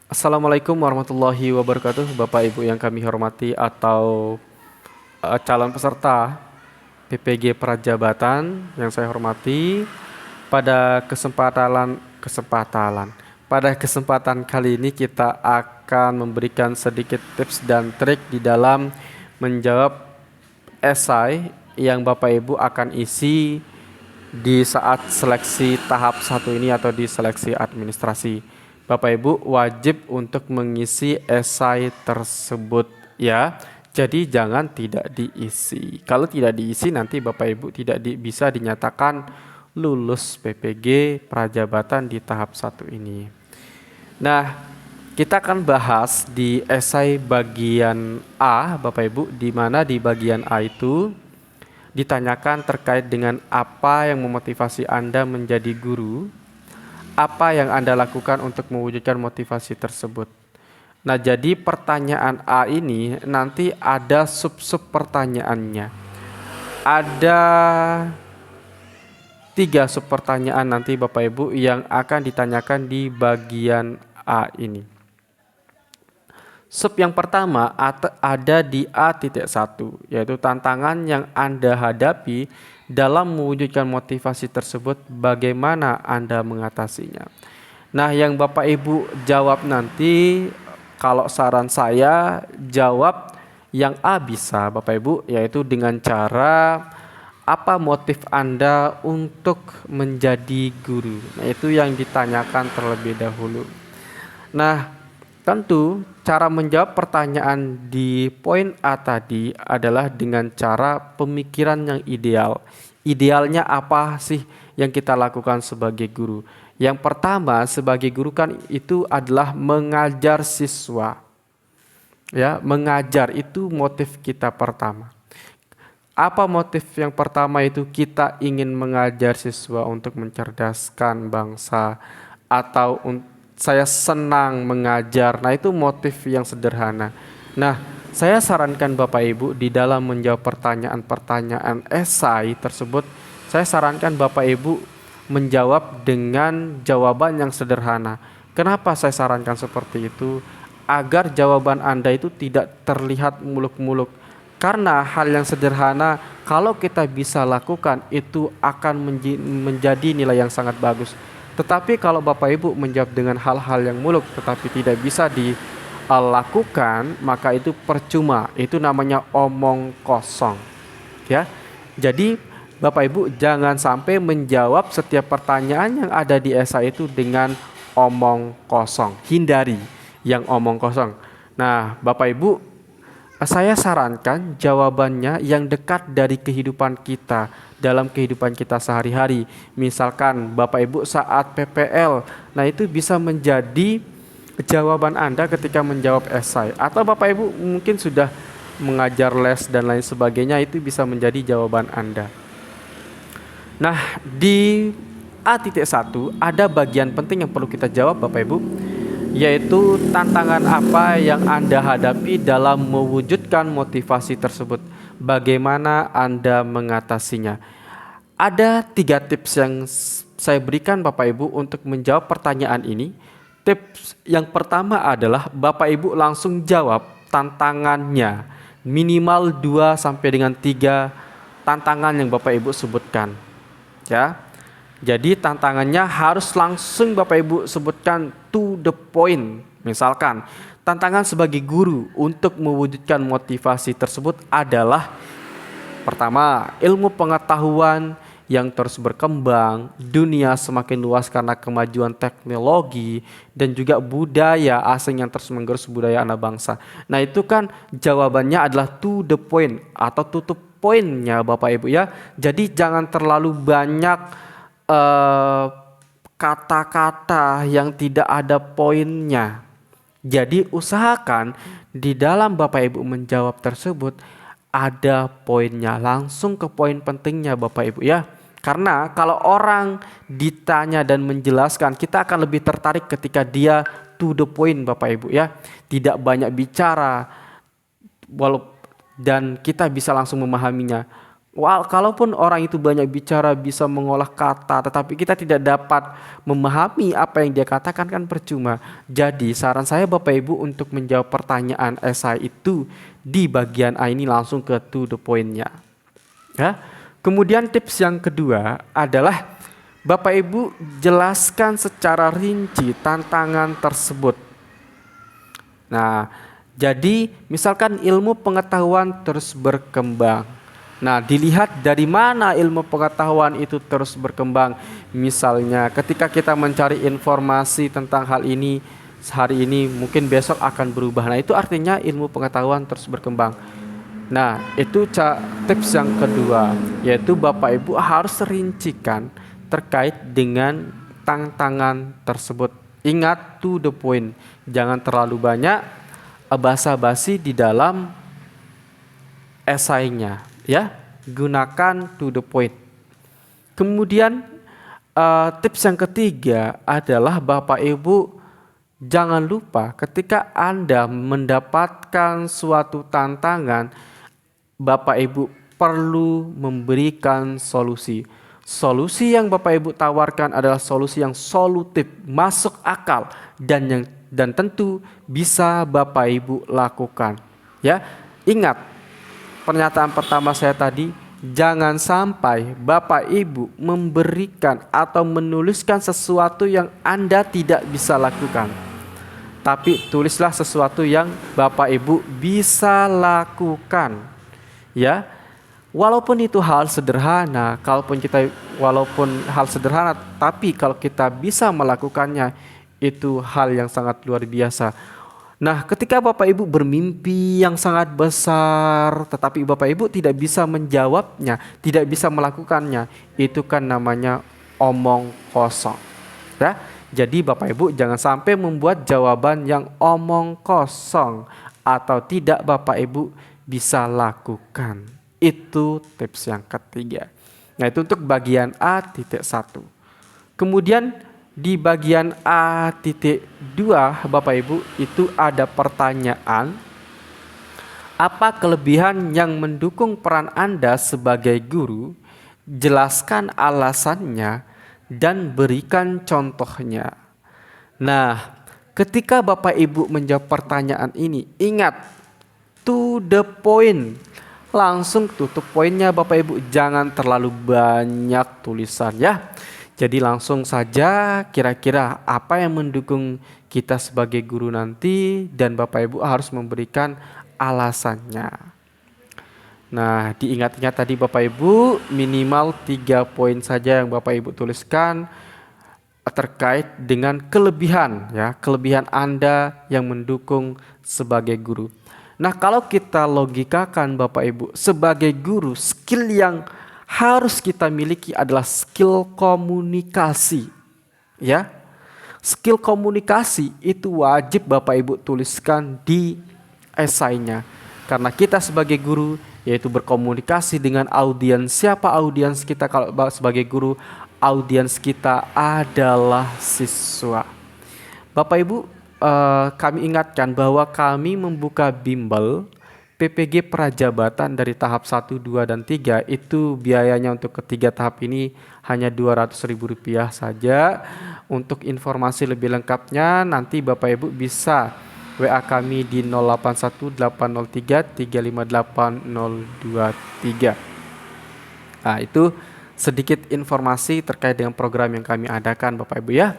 Assalamualaikum warahmatullahi wabarakatuh, Bapak Ibu yang kami hormati atau calon peserta PPG Prajabatan yang saya hormati. Pada kesempatan kali ini kita akan memberikan sedikit tips dan trik di dalam menjawab esai yang Bapak Ibu akan isi di saat seleksi tahap 1 ini atau di seleksi administrasi. Bapak Ibu wajib untuk mengisi esai tersebut ya. Jadi jangan tidak diisi. Kalau tidak diisi nanti Bapak Ibu tidak bisa dinyatakan lulus PPG Prajabatan di tahap 1 ini. Nah, kita akan bahas di esai bagian A Bapak Ibu, di mana di bagian A itu ditanyakan terkait dengan apa yang memotivasi Anda menjadi guru, apa yang Anda lakukan untuk mewujudkan motivasi tersebut. Nah, jadi pertanyaan A ini nanti ada sub-sub pertanyaannya. Ada 3 sub pertanyaan nanti Bapak Ibu yang akan ditanyakan di bagian A ini. Sub yang pertama ada di A.1, yaitu tantangan yang Anda hadapi dalam mewujudkan motivasi tersebut, bagaimana Anda mengatasinya. Nah, yang Bapak Ibu jawab nanti, kalau saran saya jawab yang A bisa Bapak Ibu, yaitu dengan cara apa motif Anda untuk menjadi guru. Nah, itu yang ditanyakan terlebih dahulu. Nah, tentu cara menjawab pertanyaan di poin A tadi adalah dengan cara pemikiran yang ideal. Idealnya apa sih yang kita lakukan sebagai guru? Yang pertama, sebagai guru kan itu adalah mengajar siswa. Ya, mengajar itu motif kita pertama. Apa motif yang pertama itu? Kita ingin mengajar siswa untuk mencerdaskan bangsa atau saya senang mengajar. Nah, itu motif yang sederhana. Nah, saya sarankan Bapak Ibu di dalam menjawab pertanyaan-pertanyaan esai tersebut, saya sarankan Bapak Ibu menjawab dengan jawaban yang sederhana. Kenapa saya sarankan seperti itu? Agar jawaban Anda itu tidak terlihat muluk-muluk. Karena hal yang sederhana kalau kita bisa lakukan itu akan menjadi nilai yang sangat bagus. Tetapi kalau Bapak Ibu menjawab dengan hal-hal yang muluk tetapi tidak bisa dilakukan, maka itu percuma. Itu namanya omong kosong. Ya. Jadi Bapak Ibu jangan sampai menjawab setiap pertanyaan yang ada di esai itu dengan omong kosong. Hindari yang omong kosong. Nah, Bapak Ibu, saya sarankan jawabannya yang dekat dari kehidupan kita, dalam kehidupan kita sehari-hari. Misalkan Bapak Ibu saat PPL, nah itu bisa menjadi jawaban Anda ketika menjawab esai. Atau Bapak Ibu mungkin sudah mengajar les dan lain sebagainya, itu bisa menjadi jawaban Anda. Nah, di A.1 ada bagian penting yang perlu kita jawab Bapak Ibu, yaitu tantangan apa yang Anda hadapi dalam mewujudkan motivasi tersebut. Bagaimana Anda mengatasinya? Ada 3 tips yang saya berikan Bapak Ibu untuk menjawab pertanyaan ini. Tips yang pertama adalah Bapak Ibu langsung jawab tantangannya. Minimal 2 sampai dengan 3 tantangan yang Bapak Ibu sebutkan. Ya. Jadi tantangannya harus langsung Bapak Ibu sebutkan to the point. Misalkan tantangan sebagai guru untuk mewujudkan motivasi tersebut adalah pertama, ilmu pengetahuan yang terus berkembang, dunia semakin luas karena kemajuan teknologi, dan juga budaya asing yang terus menggerus budaya anak bangsa. Nah, itu kan jawabannya adalah to the point atau tutup poinnya Bapak Ibu ya. Jadi jangan terlalu banyak kata-kata yang tidak ada poinnya. Jadi usahakan di dalam Bapak Ibu menjawab tersebut ada poinnya, langsung ke poin pentingnya Bapak Ibu ya. Karena kalau orang ditanya dan menjelaskan, kita akan lebih tertarik ketika dia to the point Bapak Ibu ya. Tidak banyak bicara dan kita bisa langsung memahaminya. Kalaupun orang itu banyak bicara, bisa mengolah kata, tetapi kita tidak dapat memahami apa yang dia katakan, kan percuma. Jadi saran saya Bapak Ibu untuk menjawab pertanyaan esai itu di bagian A ini langsung ke to the point-nya. Ya. Kemudian tips yang kedua adalah Bapak Ibu jelaskan secara rinci tantangan tersebut. Nah, jadi misalkan ilmu pengetahuan terus berkembang. Nah, dilihat dari mana ilmu pengetahuan itu terus berkembang. Misalnya ketika kita mencari informasi tentang hal ini hari ini, mungkin besok akan berubah. Nah, itu artinya ilmu pengetahuan terus berkembang. Nah, itu tips yang kedua, yaitu Bapak Ibu harus rincikan terkait dengan tantangan tersebut. Ingat, to the point. Jangan terlalu banyak basa-basi di dalam esainya. Ya, gunakan to the point. Kemudian tips yang ketiga adalah Bapak Ibu jangan lupa ketika Anda mendapatkan suatu tantangan, Bapak Ibu perlu memberikan solusi. Solusi yang Bapak Ibu tawarkan adalah solusi yang solutif, masuk akal, dan tentu bisa Bapak Ibu lakukan. Ya, ingat pernyataan pertama saya tadi, jangan sampai Bapak Ibu memberikan atau menuliskan sesuatu yang Anda tidak bisa lakukan. Tapi tulislah sesuatu yang Bapak Ibu bisa lakukan. Ya. Walaupun itu hal sederhana, walaupun hal sederhana, tapi kalau kita bisa melakukannya, itu hal yang sangat luar biasa. Nah, ketika Bapak Ibu bermimpi yang sangat besar, tetapi Bapak Ibu tidak bisa menjawabnya, tidak bisa melakukannya, itu kan namanya omong kosong. Ya, jadi Bapak Ibu jangan sampai membuat jawaban yang omong kosong atau tidak Bapak Ibu bisa lakukan. Itu tips yang ketiga. Nah, itu untuk bagian A.1. Kemudian di bagian A.2 Bapak Ibu itu ada pertanyaan, apa kelebihan yang mendukung peran Anda sebagai guru? Jelaskan alasannya dan berikan contohnya. Nah, ketika Bapak Ibu menjawab pertanyaan ini, ingat, to the point. Langsung tutup poinnya Bapak Ibu, jangan terlalu banyak tulisan ya. Jadi langsung saja kira-kira apa yang mendukung kita sebagai guru nanti, dan Bapak Ibu harus memberikan alasannya. Nah, diingat-ingat tadi Bapak Ibu, minimal 3 poin saja yang Bapak Ibu tuliskan terkait dengan kelebihan ya, kelebihan Anda yang mendukung sebagai guru. Nah, kalau kita logikakan Bapak Ibu, sebagai guru, skill yang harus kita miliki adalah skill komunikasi. Ya. Skill komunikasi itu wajib Bapak Ibu tuliskan di esainya. Karena kita sebagai guru yaitu berkomunikasi dengan audiens. Siapa audiens kita kalau sebagai guru? Audiens kita adalah siswa. Bapak Ibu, kami ingatkan bahwa kami membuka bimbel PPG Prajabatan dari tahap 1, 2, dan 3. Itu biayanya untuk ketiga tahap ini hanya Rp200.000 saja. Untuk informasi lebih lengkapnya nanti Bapak Ibu bisa WA kami di 081803588023. Nah, itu sedikit informasi terkait dengan program yang kami adakan Bapak Ibu ya.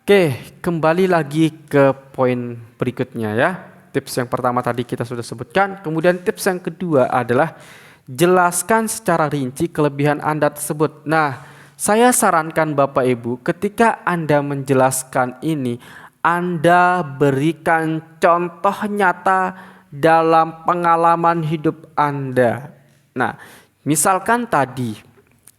Oke, kembali lagi ke poin berikutnya ya. Tips yang pertama tadi kita sudah sebutkan. Kemudian tips yang kedua adalah jelaskan secara rinci kelebihan Anda tersebut. Nah, saya sarankan Bapak Ibu ketika Anda menjelaskan ini, Anda berikan contoh nyata dalam pengalaman hidup Anda. Nah, misalkan tadi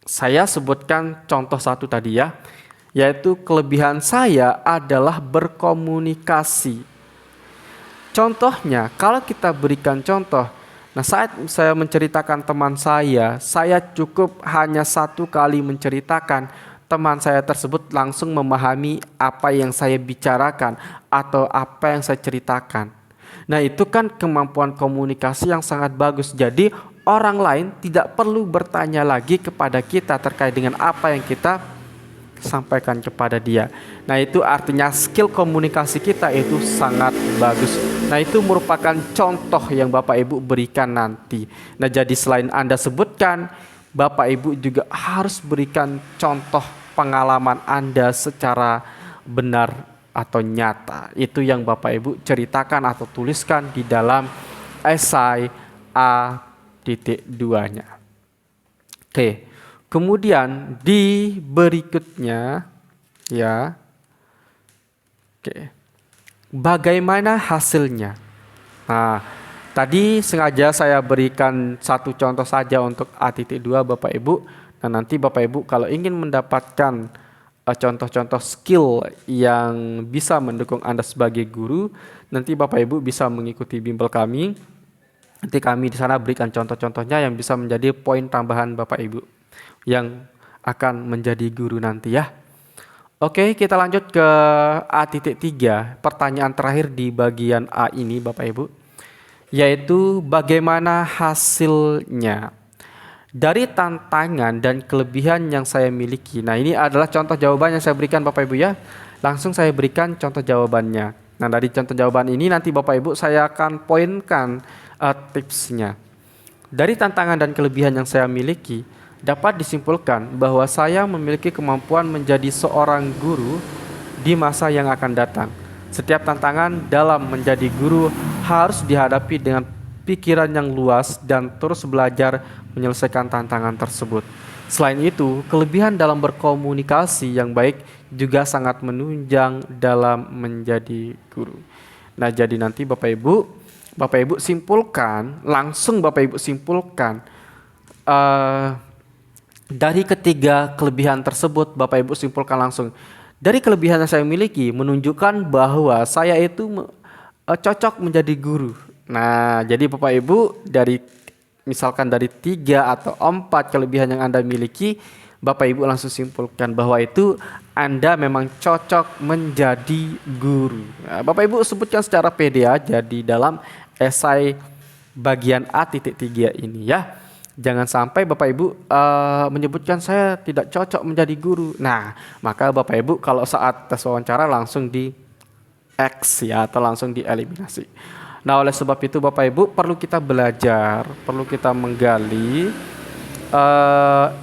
saya sebutkan contoh satu tadi ya, yaitu kelebihan saya adalah berkomunikasi. Contohnya, kalau kita berikan contoh, nah saat saya menceritakan teman saya cukup hanya 1 kali menceritakan, teman saya tersebut langsung memahami apa yang saya bicarakan atau apa yang saya ceritakan. Nah, itu kan kemampuan komunikasi yang sangat bagus. Jadi orang lain tidak perlu bertanya lagi kepada kita terkait dengan apa yang kita sampaikan kepada dia. Nah, itu artinya skill komunikasi kita itu sangat bagus. Nah, itu merupakan contoh yang Bapak Ibu berikan nanti. Nah, jadi selain Anda sebutkan, Bapak Ibu juga harus berikan contoh pengalaman Anda secara benar atau nyata. Itu yang Bapak Ibu ceritakan atau tuliskan di dalam esai A.2-nya. Oke. Kemudian di berikutnya ya. Oke. Bagaimana hasilnya? Nah, tadi sengaja saya berikan satu contoh saja untuk A.2 Bapak Ibu. Nah, nanti Bapak Ibu kalau ingin mendapatkan contoh-contoh skill yang bisa mendukung Anda sebagai guru, nanti Bapak Ibu bisa mengikuti bimbel kami. Nanti kami di sana berikan contoh-contohnya yang bisa menjadi poin tambahan Bapak Ibu yang akan menjadi guru nanti ya. Oke, kita lanjut ke A.3, pertanyaan terakhir di bagian A ini Bapak Ibu, yaitu bagaimana hasilnya dari tantangan dan kelebihan yang saya miliki. Nah, ini adalah contoh jawaban yang saya berikan Bapak Ibu ya. Langsung saya berikan contoh jawabannya. Nah, dari contoh jawaban ini nanti Bapak Ibu saya akan poinkan tipsnya. Dari tantangan dan kelebihan yang saya miliki, dapat disimpulkan bahwa saya memiliki kemampuan menjadi seorang guru di masa yang akan datang. Setiap tantangan dalam menjadi guru harus dihadapi dengan pikiran yang luas dan terus belajar menyelesaikan tantangan tersebut. Selain itu, kelebihan dalam berkomunikasi yang baik juga sangat menunjang dalam menjadi guru. Nah, jadi nanti Bapak Ibu simpulkan, langsung Bapak Ibu simpulkan dari ketiga kelebihan tersebut. Bapak Ibu simpulkan langsung. Dari kelebihan yang saya miliki menunjukkan bahwa saya itu cocok menjadi guru. Nah, jadi Bapak Ibu misalkan dari 3 atau 4 kelebihan yang Anda miliki, Bapak Ibu langsung simpulkan bahwa itu Anda memang cocok menjadi guru. Nah, Bapak Ibu sebutkan secara pede aja di dalam esai bagian A.3 ini ya. Jangan sampai Bapak Ibu menyebutkan saya tidak cocok menjadi guru. Nah, maka Bapak Ibu kalau saat tes wawancara langsung di X ya, atau langsung dieliminasi. Nah, oleh sebab itu Bapak Ibu perlu kita belajar, perlu kita menggali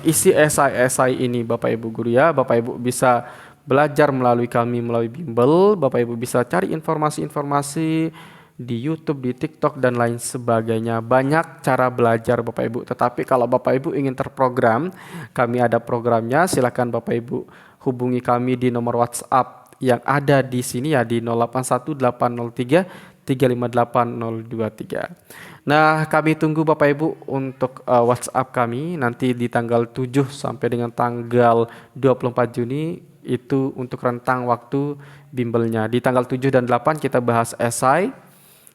isi esai-esai ini Bapak Ibu guru ya. Bapak Ibu bisa belajar melalui kami, melalui bimbel. Bapak Ibu bisa cari informasi-informasi di YouTube, di TikTok, dan lain sebagainya. Banyak cara belajar Bapak Ibu. Tetapi kalau Bapak Ibu ingin terprogram, kami ada programnya. Silakan Bapak Ibu hubungi kami di nomor WhatsApp yang ada di sini ya, di 081803358023. Nah, kami tunggu Bapak Ibu untuk WhatsApp kami nanti di tanggal 7 sampai dengan tanggal 24 Juni itu untuk rentang waktu bimbelnya. Di tanggal 7 dan 8 kita bahas esai.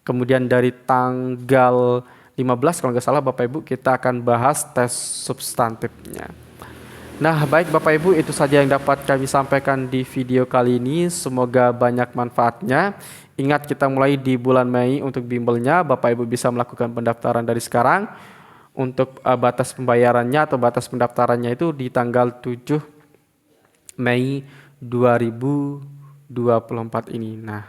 Kemudian dari tanggal 15 kalau nggak salah Bapak Ibu kita akan bahas tes substantifnya. Nah, baik Bapak Ibu, itu saja yang dapat kami sampaikan di video kali ini. Semoga banyak manfaatnya. Ingat, kita mulai di bulan Mei untuk bimbelnya. Bapak Ibu bisa melakukan pendaftaran dari sekarang. Untuk batas pembayarannya atau batas pendaftarannya itu di tanggal 7 Mei 2024 ini. Nah,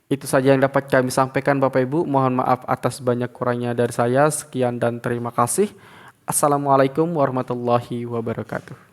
itu saja yang dapat kami sampaikan Bapak Ibu. Mohon maaf atas banyak kurangnya dari saya. Sekian dan terima kasih. Assalamualaikum warahmatullahi wabarakatuh.